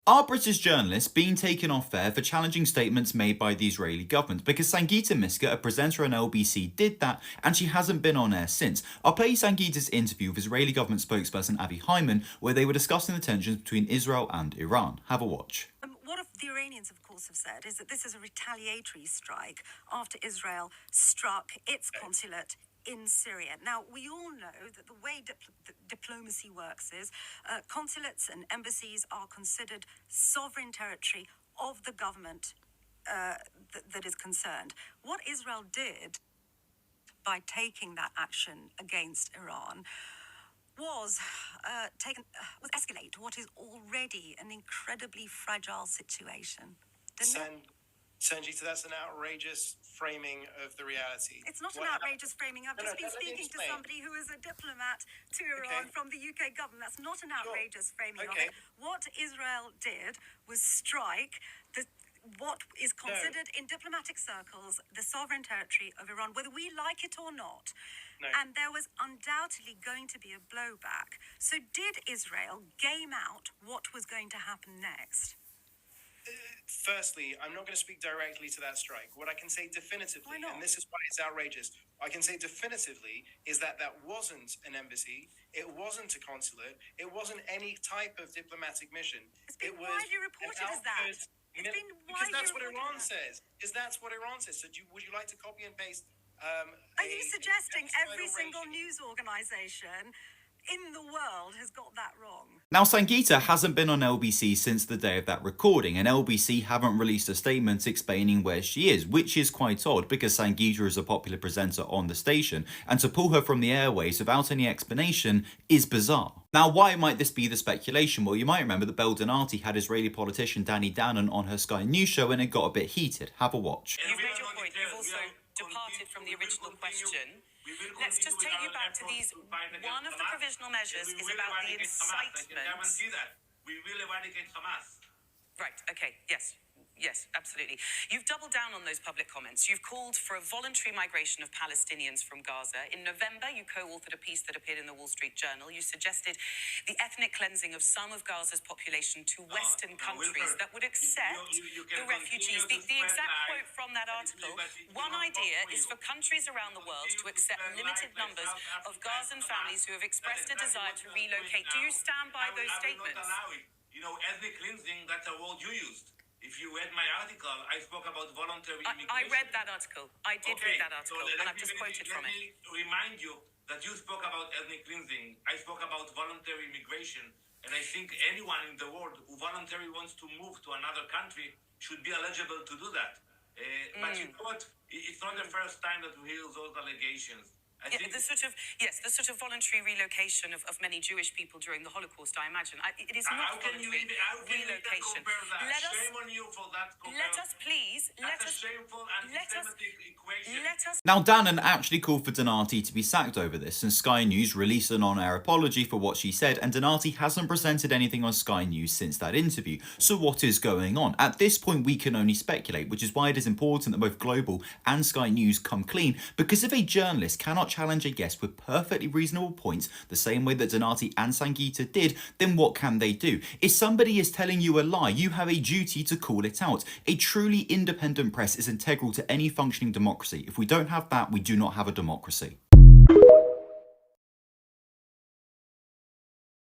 Are British journalists being taken off air for challenging statements made by the Israeli government? Because Sangeeta Miska, a presenter on LBC, did that and she hasn't been on air since. I'll play Sangeeta's interview with Israeli government spokesperson Avi Hyman, where they were discussing the tensions between Israel and Iran. Have a watch. What the Iranians, of course, have said is that this is a retaliatory strike after Israel struck its consulate in Syria. Now, we all know that the way diplomacy works is consulates and embassies are considered sovereign territory of the government that is concerned. What Israel did by taking that action against Iran was escalate what is already an incredibly fragile situation. Sangeeta, that's an outrageous framing of the reality. It's not an outrageous framing. I've just been speaking to somebody who is a diplomat to Iran from the UK government. That's not an outrageous framing of it. What Israel did was strike what is considered in diplomatic circles the sovereign territory of Iran, whether we like it or not. No. And there was undoubtedly going to be a blowback. So did Israel game out what was going to happen next? Firstly, I'm not going to speak directly to that strike. What I can say definitively, and this is why it's outrageous, I can say definitively is that that wasn't an embassy, it wasn't a consulate, it wasn't any type of diplomatic mission. It's been widely reported as that. Because that's what Iran says. Because that's what Iran says. So would you like to copy and paste? Are you suggesting every single news organisation in the world has got that wrong? Now, Sangeeta hasn't been on LBC since the day of that recording, and LBC haven't released a statement explaining where she is, which is quite odd because Sangeeta is a popular presenter on the station, and to pull her from the airways without any explanation is bizarre. Now, why might this be the speculation? Well, you might remember that Bel Donati had Israeli politician Danny Danon on her Sky News show and it got a bit heated. Have a watch. You've made your point. You've also departed from the original question. Let's just take you back to these. One of the provisional measures is about the incitement. We will eradicate Hamas. Right, okay, yes, absolutely. You've doubled down on those public comments. You've called for a voluntary migration of Palestinians from Gaza. In November, you co-authored a piece that appeared in the Wall Street Journal. You suggested the ethnic cleansing of some of Gaza's population to Western countries that would accept the refugees. The exact quote from that article, one idea is for countries around the world to accept limited numbers of Gazan families who have expressed a desire to relocate. Do you stand by those statements? Ethnic cleansing, that's a word you used. If you read my article, I spoke about voluntary immigration. I read that article. I did read that article, and I've just quoted from it. Let me remind you that you spoke about ethnic cleansing. I spoke about voluntary immigration. And I think anyone in the world who voluntarily wants to move to another country should be eligible to do that. But you know what? It's not the first time that we hear those allegations. The sort of voluntary relocation of many Jewish people during the Holocaust, I imagine. It is not voluntary relocation. Shame on you for that comparison. Let us shameful anti-Semitic equation. Now, Danon actually called for Donati to be sacked over this, and Sky News released an on-air apology for what she said, and Donati hasn't presented anything on Sky News since that interview. So what is going on? At this point, we can only speculate, which is why it is important that both Global and Sky News come clean, because if a journalist cannot challenge a guest with perfectly reasonable points the same way that Donati and Sangeeta did, then what can they do? If somebody is telling you a lie, you have a duty to call it out. A truly independent press is integral to any functioning democracy. If we don't have that, we do not have a democracy.